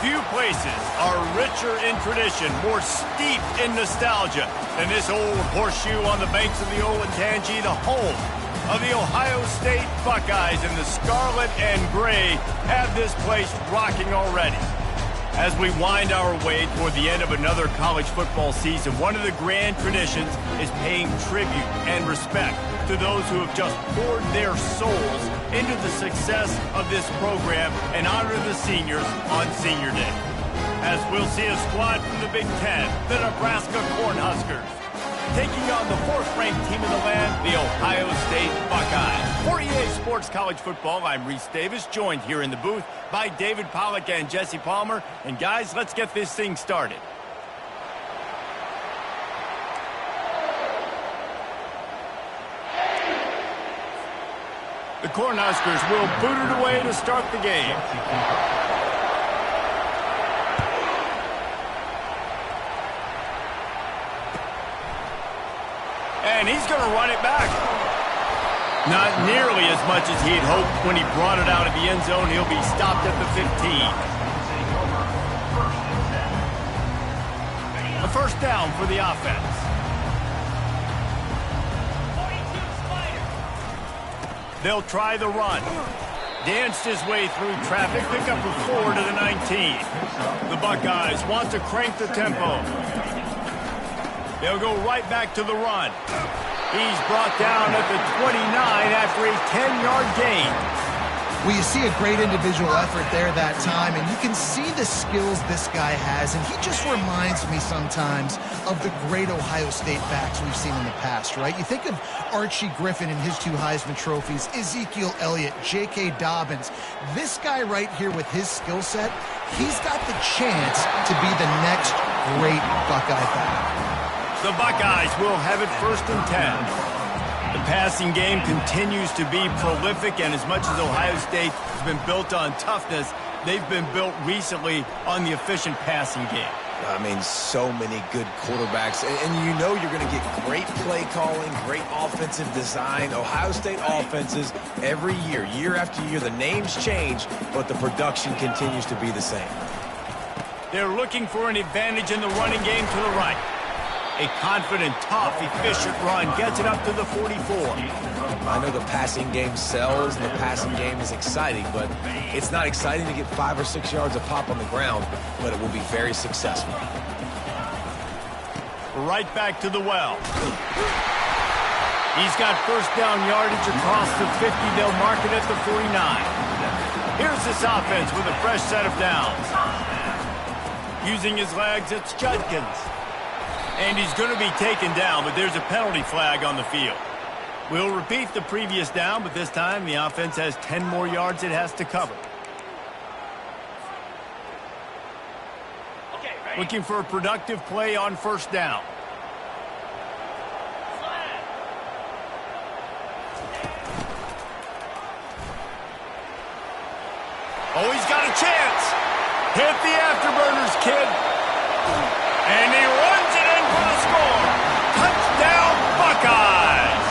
Few places are richer in tradition, more steeped in nostalgia than this old horseshoe on the banks of the Olentangy, the home of the Ohio State Buckeyes, and the scarlet and gray have this place rocking already. As we wind our way toward the end of another college football season, one of the grand traditions is paying tribute and respect to those who have just poured their souls into the success of this program and honor the seniors on Senior Day. As we'll see a squad from the Big Ten, the Nebraska Cornhuskers, taking on the fourth-ranked team in the land, the Ohio State Buckeyes. For EA Sports College Football, I'm Reese Davis, joined here in the booth by David Pollack and Jesse Palmer. And guys, let's get this thing started. The Cornhuskers will boot it away to start the game. And he's going to run it back. Not nearly as much as he had hoped when he brought it out of the end zone. He'll be stopped at the 15. A first down for the offense. They'll try the run. Danced his way through traffic. Pick up a 4 to the 19. The Buckeyes want to crank the tempo. They'll go right back to the run. He's brought down at the 29 after a 10-yard gain. Well, you see a great individual effort there that time, and you can see the skills this guy has, and he just reminds me sometimes of the great Ohio State backs we've seen in the past, right? You think of Archie Griffin and his 2 Heisman trophies, Ezekiel Elliott, J.K. Dobbins. This guy right here with his skill set, he's got the chance to be the next great Buckeye back. The Buckeyes will have it first and 10. The passing game continues to be prolific, and as much as Ohio State has been built on toughness, they've been built recently on the efficient passing game. I mean, so many good quarterbacks, and you know you're going to get great play calling, great offensive design. Ohio State offenses every year, year after year, the names change, but the production continues to be the same. They're looking for an advantage in the running game to the right. A confident, tough, efficient run gets it up to the 44. I know the passing game sells and the passing game is exciting, but it's not exciting to get 5 or 6 yards of pop on the ground, but it will be very successful. Right back to the well. He's got first down yardage across the 50. They'll mark it at the 49. Here's this offense with a fresh set of downs. Using his legs, it's Judkins. And he's going to be taken down, but there's a penalty flag on the field. We'll repeat the previous down, but this time the offense has 10 more yards it has to cover. Looking for a productive play on first down. Oh, he's got a chance. Hit the afterburners, kid. And he runs it in for the score. Touchdown, Buckeyes.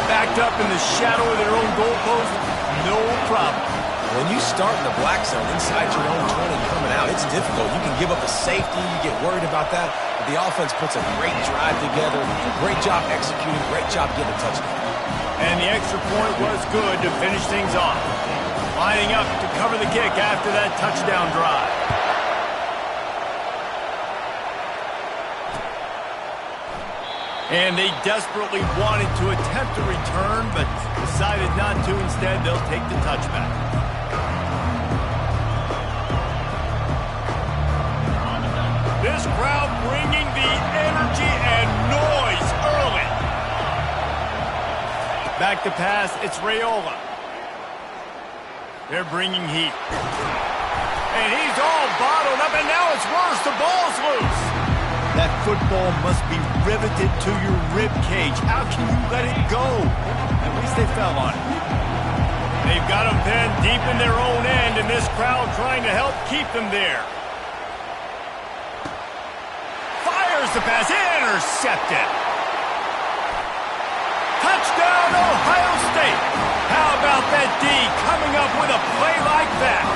Backed up in the shadow of their own goalpost, no problem. When you start in the black zone inside your own 20 coming out, it's difficult. You can give up a safety, you get worried about that. But the offense puts a great drive together. Great job executing, great job getting a touchdown. And the extra point was good to finish things off. Lining up to cover the kick after that touchdown drive. And they desperately wanted to attempt a return, but decided not to. Instead, they'll take the touchback. This crowd bringing the energy and noise early. Back to pass, it's Raiola. They're bringing heat. And he's all bottled up, and now it's worse. The ball's loose. That football must be riveted to your rib cage. How can you let it go? At least they fell on it. They've got them pinned deep in their own end, and this crowd trying to help keep them there. Fires the pass, intercepted. Touchdown, Ohio State. How about that D coming up with a play like that?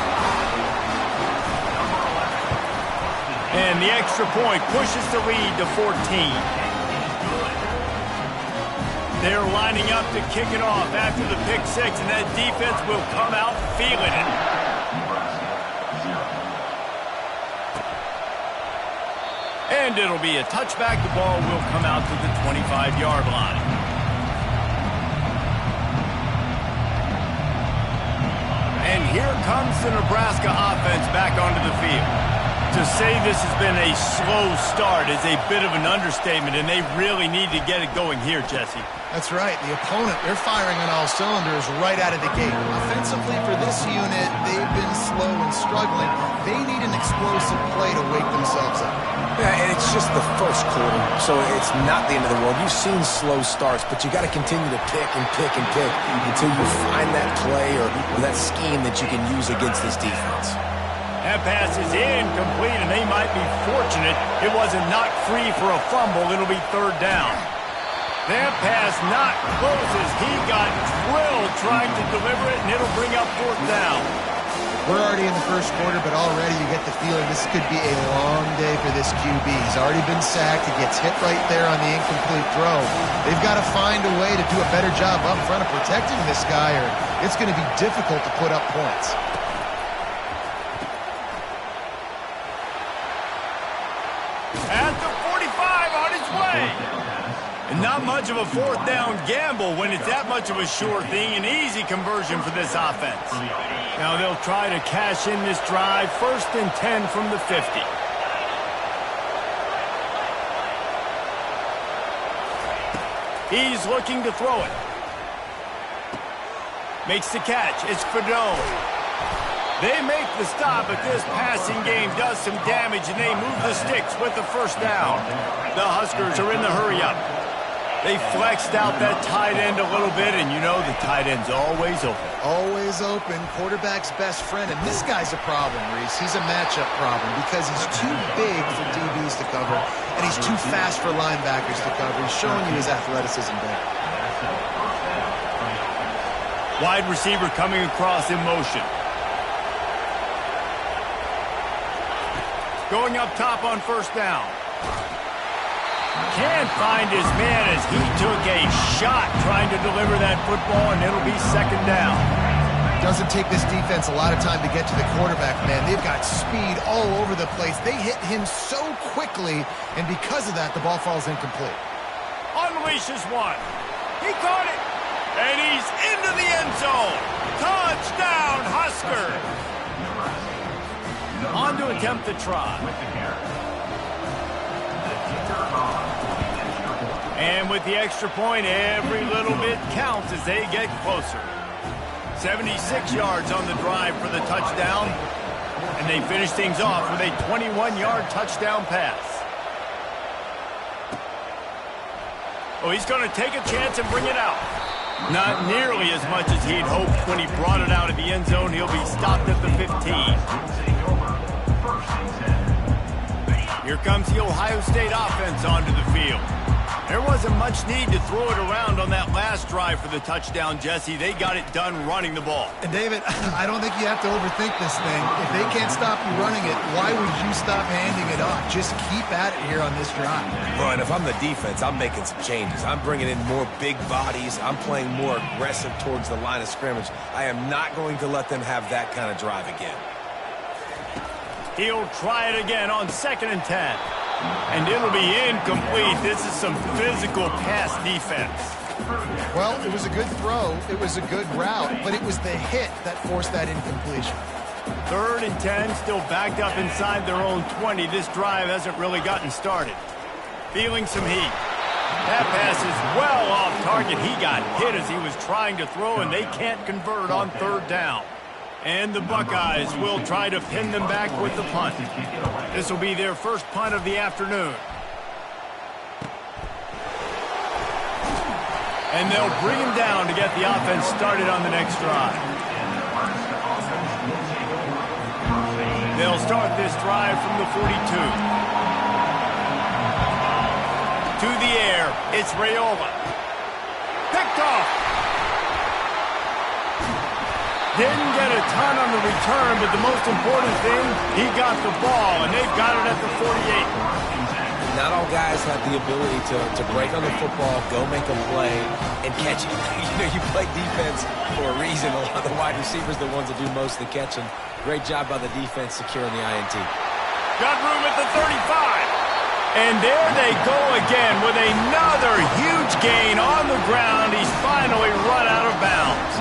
And the extra point pushes the lead to 14. They're lining up to kick it off after the pick six, and that defense will come out feeling it. And it'll be a touchback. The ball will come out to the 25-yard line. And here comes the Nebraska offense back onto the field. To say this has been a slow start is a bit of an understatement, and they really need to get it going here, Jesse. That's right. The opponent, they're firing on all cylinders right out of the gate. Offensively for this unit, they've been slow and struggling. They need an explosive play to wake themselves up. Yeah, and it's just the first quarter, so it's not the end of the world. You've seen slow starts, but you got to continue to pick and pick and pick until you find that play or that scheme that you can use against this defense. That pass is incomplete, and they might be fortunate it wasn't knocked free for a fumble. It'll be third down. That pass not close as he got drilled trying to deliver it, and it'll bring up fourth down. We're already in the first quarter, but already you get the feeling this could be a long day for this QB. He's already been sacked. He gets hit right there on the incomplete throw. They've got to find a way to do a better job up front of protecting this guy, or it's going to be difficult to put up points. At the 45 on his way. And not much of a fourth down gamble when it's that much of a sure thing. An easy conversion for this offense. Now they'll try to cash in this drive. 1st and 10 from the 50. He's looking to throw it. Makes the catch. It's Fedone. They make the stop, but this passing game does some damage, and they move the sticks with the first down. The Huskers are in the hurry-up. They flexed out that tight end a little bit, and you know the tight end's always open. Always open, quarterback's best friend, and this guy's a problem, Reese. He's a matchup problem because he's too big for DBs to cover, and he's too fast for linebackers to cover. He's showing you his athleticism there. Wide receiver coming across in motion. Going up top on first down. Can't find his man as he took a shot trying to deliver that football, and it'll be second down. Doesn't take this defense a lot of time to get to the quarterback, man. They've got speed all over the place. They hit him so quickly, and because of that, the ball falls incomplete. Unleashes one. He caught it, and he's into the end zone. Touchdown, Huskers. On to attempt the try. And with the extra point, every little bit counts as they get closer. 76 yards on the drive for the touchdown. And they finish things off with a 21-yard touchdown pass. Oh, he's going to take a chance and bring it out. Not nearly as much as he'd hoped when he brought it out of the end zone. He'll be stopped at the 15. Here comes the Ohio State offense onto the field. There wasn't much need to throw it around on that last drive for the touchdown, Jesse. They got it done running the ball. And David, I don't think you have to overthink this thing. If they can't stop you running it, why would you stop handing it off? Just keep at it here on this drive. Well, and if I'm the defense, I'm making some changes. I'm bringing in more big bodies. I'm playing more aggressive towards the line of scrimmage. I am not going to let them have that kind of drive again. He'll try it again on 2nd and 10. And it'll be incomplete. This is some physical pass defense. Well, it was a good throw. It was a good route, but it was the hit that forced that incompletion. 3rd and 10, still backed up inside their own 20. This drive hasn't really gotten started. Feeling some heat. That pass is well off target. He got hit as he was trying to throw, and they can't convert on 3rd down. And the Buckeyes will try to pin them back with the punt. This will be their first punt of the afternoon. And they'll bring him down to get the offense started on the next drive. They'll start this drive from the 42. To the air, it's Raiola. Picked off. Didn't get a ton on the return, but the most important thing, he got the ball, and they've got it at the not all guys have the ability to break on the football, go make a play, and catch it. You play defense for a reason. A lot of the wide receivers are the ones that do most of the catching. Great job by the defense securing the INT. Got room at the 35. And there they go again with another huge gain on the ground. He's finally run out of bounds.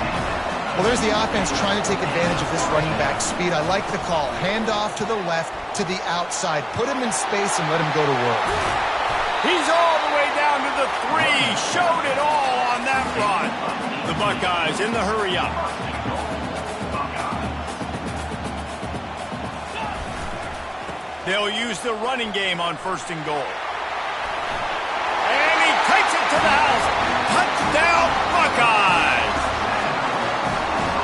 Well, there's the offense trying to take advantage of this running back speed. I like the call. Hand off to the left, to the outside. Put him in space and let him go to work. He's all the way down to the 3. Showed it all on that run. The Buckeyes in the hurry up. They'll use the running game on 1st and goal. And he takes it to the house. Touchdown, Buckeyes!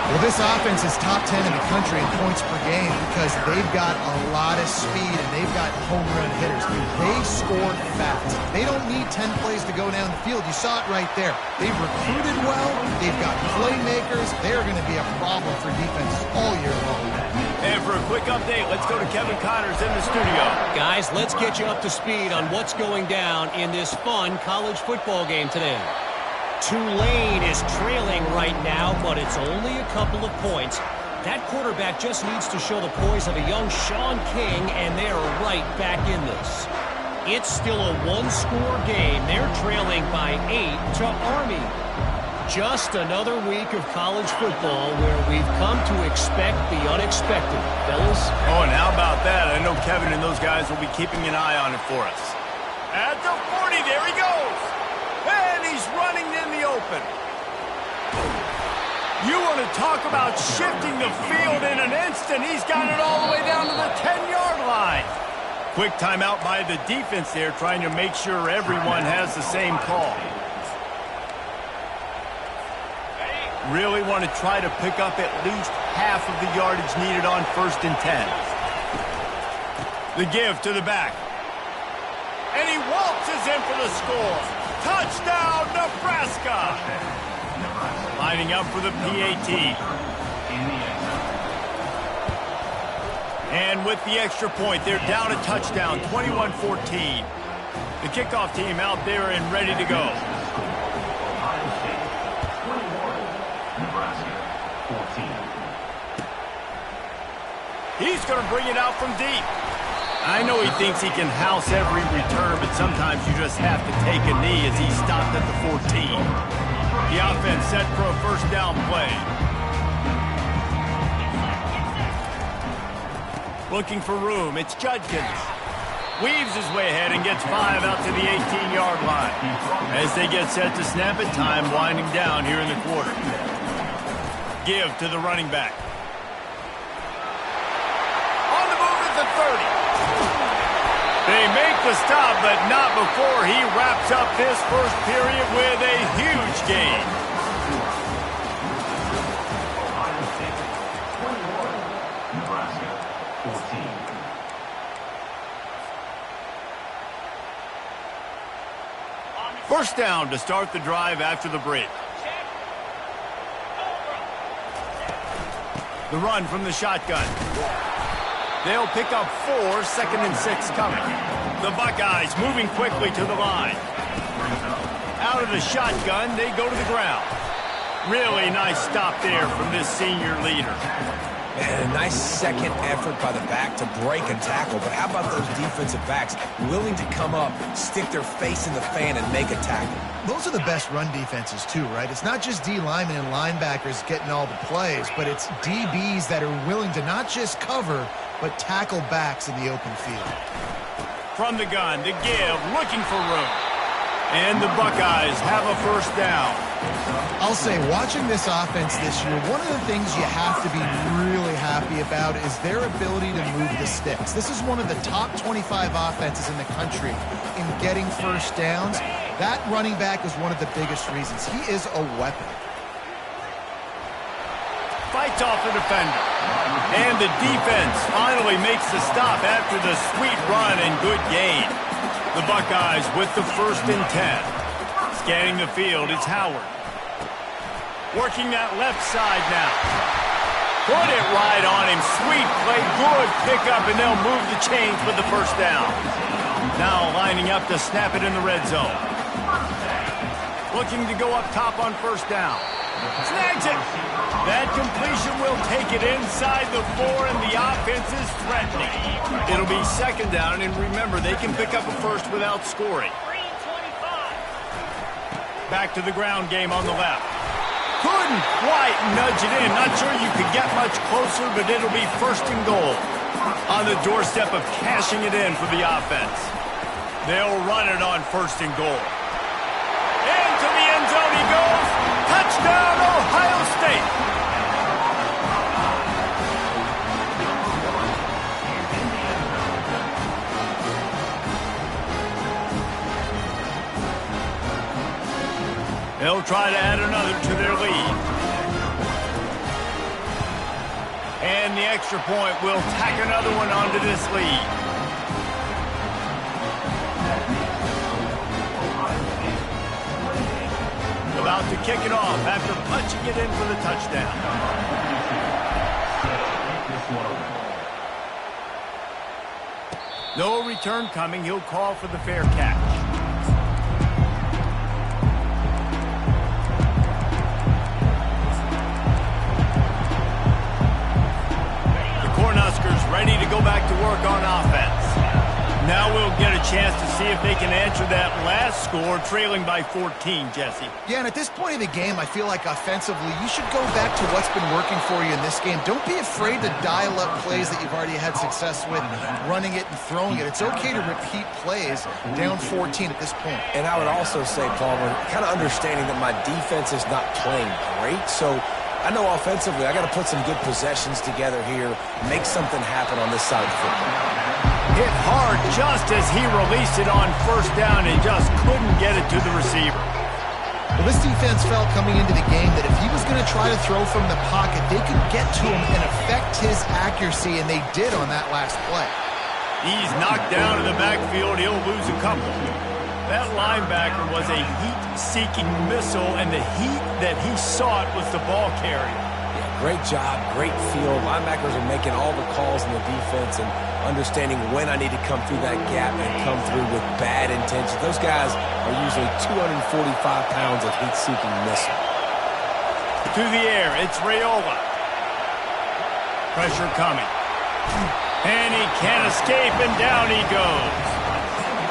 Well, this offense is top 10 in the country in points per game because they've got a lot of speed and they've got home run hitters. They score fast. They don't need 10 plays to go down the field. You saw it right there. They've recruited well. They've got playmakers. They're going to be a problem for defenses all year long. And for a quick update, let's go to Kevin Connors in the studio. Guys, let's get you up to speed on what's going down in this fun college football game today. Tulane is trailing right now, but it's only a couple of points. That quarterback just needs to show the poise of a young Sean King, and they're right back in this. It's still a one-score game. They're trailing by 8 to Army. Just another week of college football where we've come to expect the unexpected, fellas. Oh, and how about that? I know Kevin and those guys will be keeping an eye on it for us. At the 40, there he goes. And he's running in the open. You want to talk about shifting the field in an instant. He's got it all the way down to the 10-yard line. Quick timeout by the defense there, trying to make sure everyone has the same call. Really want to try to pick up at least half of the yardage needed on 1st and 10. The give to the back. And he waltzes in for the score. Touchdown, Nebraska! Lining up for the PAT. And with the extra point, they're down a touchdown, 21-14. The kickoff team out there and ready to go. He's going to bring it out from deep. I know he thinks he can house every return, but sometimes you just have to take a knee as he stopped at the 14. The offense set for a 1st down play. Looking for room, it's Judkins. Weaves his way ahead and gets 5 out to the 18-yard line. As they get set to snap it, time winding down here in the quarter. Give to the running back. On the move at the 30. They make the stop, but not before he wraps up this 1st period with a huge gain. First down to start the drive after the break. The run from the shotgun. They'll pick up 4, 2nd and 6 coming. The Buckeyes moving quickly to the line. Out of the shotgun, they go to the ground. Really nice stop there from this senior leader. And a nice second effort by the back to break and tackle. But how about those defensive backs willing to come up, stick their face in the fan, and make a tackle? Those are the best run defenses, too, right? It's not just D linemen and linebackers getting all the plays, but it's DBs that are willing to not just cover, but tackle backs in the open field. From the gun, the give, looking for room. And the Buckeyes have a 1st down. I'll say, watching this offense this year, one of the things you have to be really happy about is their ability to move the sticks. This is one of the top 25 offenses in the country in getting 1st downs. That running back is one of the biggest reasons. He is a weapon. Fights off the defender. And the defense finally makes the stop after the sweet run and good gain. The Buckeyes with the 1st and 10. Scanning the field, it's Howard. Working that left side now. Put it right on him. Sweet play, good pickup, and they'll move the chains with the 1st down. Now lining up to snap it in the red zone. Looking to go up top on first down. Snags it. That completion will take it inside the 4, and the offense is threatening. It'll be second down, and remember, they can pick up a first without scoring. Back to the ground game on the left. Couldn't quite nudge it in. Not sure you could get much closer, but it'll be first and goal. On the doorstep of cashing it in for the offense. They'll run it on first and goal. Into the end zone he goes. Touchdown, Ohio State. They'll try to add another to their lead. And the extra point will tack another one onto this lead. About to kick it off after punching it in for the touchdown. No return coming. He'll call for the fair catch. Ready to go back to work on offense. Now we'll get a chance to see if they can answer that last score, trailing by 14, Jesse. Yeah, and at this point of the game, I feel like offensively, you should go back to what's been working for you in this game. Don't be afraid to dial up plays that you've already had success with, running it and throwing it. It's okay to repeat plays down 14 at this point. And I would also say, Palmer, kind of understanding that my defense is not playing great, so I know offensively I got to put some good possessions together here, make something happen on this side of the football. Hit hard just as he released it on first down and just couldn't get it to the receiver. Well, this defense felt coming into the game that if he was going to try to throw from the pocket, they could get to him and affect his accuracy, and they did on that last play. He's knocked down in the backfield. He'll lose a couple. That linebacker was a heat-seeking missile, and the heat that he sought was the ball carrier. Yeah, great job, great field. Linebackers are making all the calls in the defense and understanding when I need to come through that gap and come through with bad intentions. Those guys are usually 245 pounds of heat-seeking missile. To the air, it's Raiola. Pressure coming. And he can't escape, and down he goes.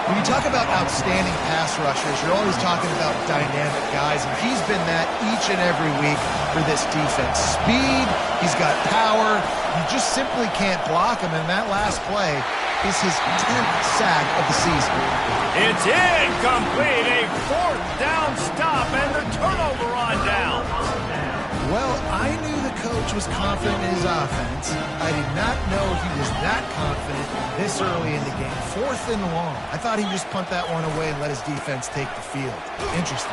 When you talk about outstanding pass rushers, you're always talking about dynamic guys, and he's been that each and every week for this defense. Speed, he's got power, you just simply can't block him, and that last play is his 10th sack of the season. It's incomplete, a fourth down stop, and the turnover on downs. Well, I knew the coach was confident in his offense. I did not know he was that confident this early in the game. 4th and long. I thought he'd just punt that one away and let his defense take the field. Interesting.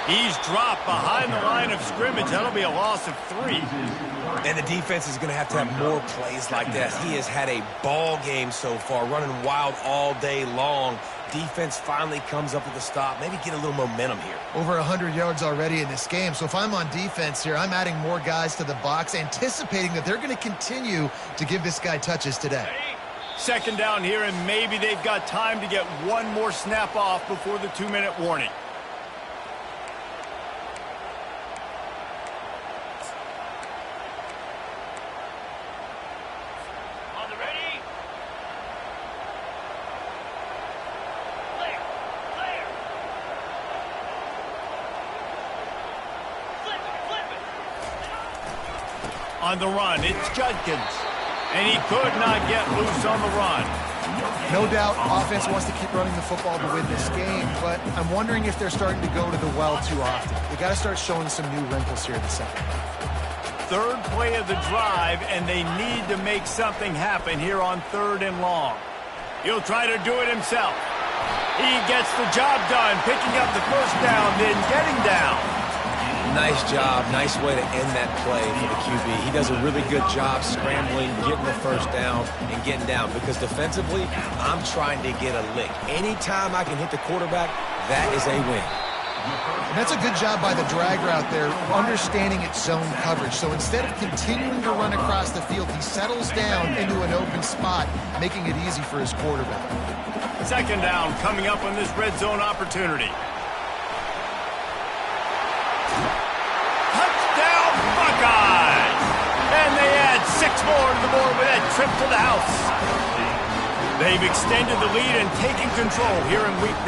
He's dropped behind the line of scrimmage. That'll be a loss of 3. And the defense is going to have more plays like that. He has had a ball game so far, running wild all day long. Defense finally comes up with a stop. Maybe get a little momentum here. Over 100 yards already in this game. So if I'm on defense here, I'm adding more guys to the box, anticipating that they're going to continue to give this guy touches today. Second down here, and maybe they've got time to get one more snap off before the 2-minute warning. On the run, it's Judkins. And he could not get loose on the run. No doubt offense wants to keep running the football to win this game, but I'm wondering if they're starting to go to the well too often. They got to start showing some new wrinkles here in the second half. Third play of the drive, and they need to make something happen here on 3rd and long. He'll try to do it himself. He gets the job done, picking up the first down, then getting down. Nice job. Nice way to end that play for the QB. He does a really good job scrambling, getting the first down, and getting down. Because defensively, I'm trying to get a lick. Anytime I can hit the quarterback, that is a win. And that's a good job by the drag route there, understanding its zone coverage. So instead of continuing to run across the field, he settles down into an open spot, making it easy for his quarterback. Second down coming up on this red zone opportunity. Touchdown, Buckeyes! And they add 6 more to the board with that trip to the house. They've extended the lead and taken control here in Week 9.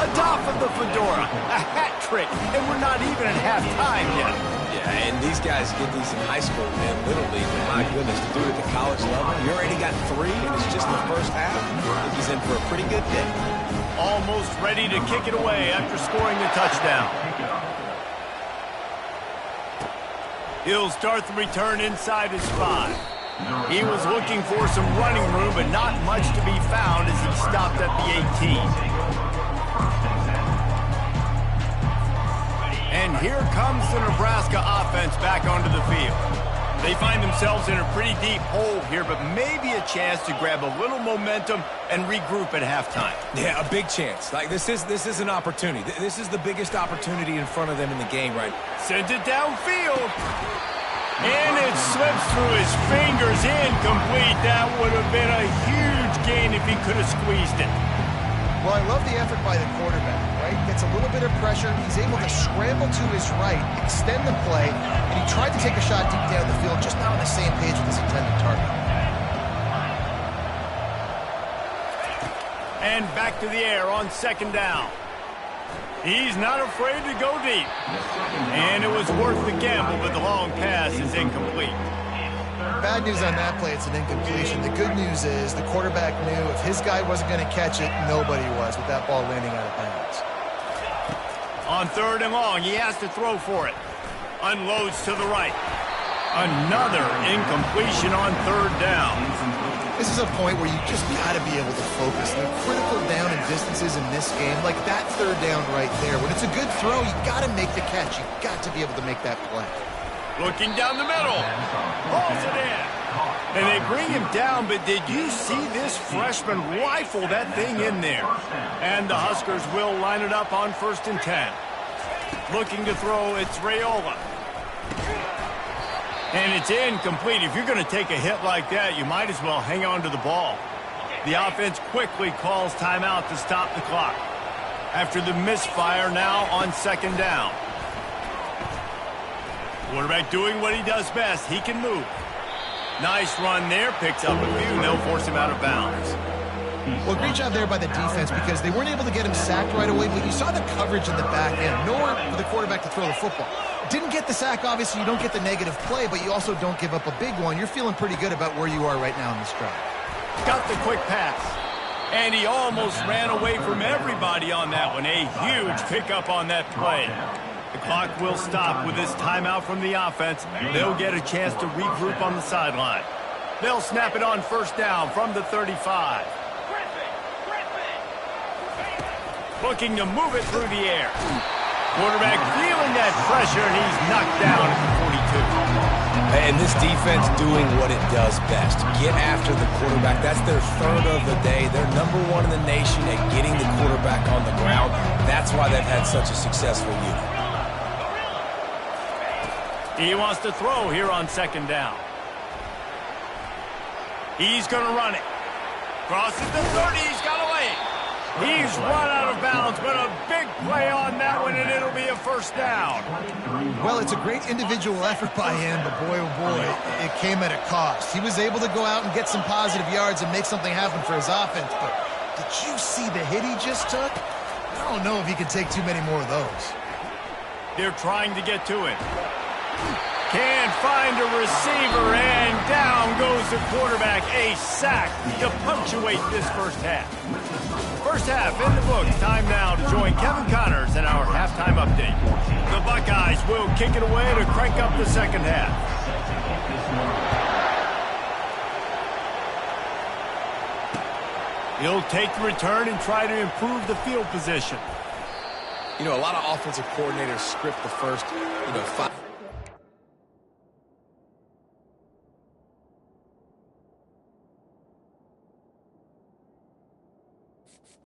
Atop of the fedora, a hat trick, and we're not even at halftime yet. Yeah, and these guys get these in high school and Little League, but my goodness, to do it at the college level, you already got 3, and it's just the first half. I think he's in for a pretty good day. Almost ready to kick it away after scoring the touchdown. He'll start the return inside his 5. He was looking for some running room, but not much to be found as he stopped at the 18. And here comes the Nebraska offense back onto the field. They find themselves in a pretty deep hole here, but maybe a chance to grab a little momentum and regroup at halftime. Yeah, a big chance. Like this is an opportunity. This is the biggest opportunity in front of them in the game, right? Sends it downfield. And it slips through his fingers, incomplete. That would have been a huge gain if he could have squeezed it. Well, I love the effort by the quarterback, right? Gets a little bit of pressure. He's able to scramble to his right, extend the play, and he tried to take a shot deep down the field, just not on the same page with his intended target. And back to the air on second down. He's not afraid to go deep. And it was worth the gamble, but the long pass is incomplete. Bad news on that play, it's an incompletion. The good news is the quarterback knew if his guy wasn't going to catch it, nobody was with that ball landing out of bounds. On third and long, he has to throw for it. Unloads to the right. Another incompletion on third down. This is a point where you just got to be able to focus. The critical down and distances in this game, like that third down right there. When it's a good throw, you got to make the catch. You got to be able to make that play. Looking down the middle. Pulls it in. And they bring him down, but did you see this freshman rifle that thing in there? And the Huskers will line it up on 1st and 10. Looking to throw, it's Raiola. And it's incomplete. If you're going to take a hit like that, you might as well hang on to the ball. The offense quickly calls timeout to stop the clock. After the misfire, now on second down. Quarterback doing what he does best. He can move. Nice run there. Picks up a few, and they'll force him out of bounds. Well, great job there by the defense because they weren't able to get him sacked right away, but you saw the coverage in the back end. Nowhere for the quarterback to throw the football. Didn't get the sack, obviously. You don't get the negative play, but you also don't give up a big one. You're feeling pretty good about where you are right now in this drive. Got the quick pass. And he almost ran away from everybody on that one. A huge pickup on that play. The clock will stop with this timeout from the offense. They'll get a chance to regroup on the sideline. They'll snap it on first down from the 35. Looking to move it through the air. Quarterback feeling that pressure, and he's knocked down at the 42. And this defense doing what it does best. Get after the quarterback. That's their third of the day. They're #1 in the nation at getting the quarterback on the ground. That's why they've had such a successful unit. He wants to throw here on second down. He's going to run it. Crosses the 30. He's got away. He's run out of bounds, but a big play on that one, and it'll be a first down. Well, it's a great individual effort by him, but boy, oh boy, it came at a cost. He was able to go out and get some positive yards and make something happen for his offense, but did you see the hit he just took? I don't know if he can take too many more of those. They're trying to get to it. Can't find a receiver, and down goes the quarterback. A sack to punctuate this first half. First half in the books. Time now to join Kevin Connors in our halftime update. The Buckeyes will kick it away to crank up the second half. He'll take the return and try to improve the field position. You know, a lot of offensive coordinators script the first, 5.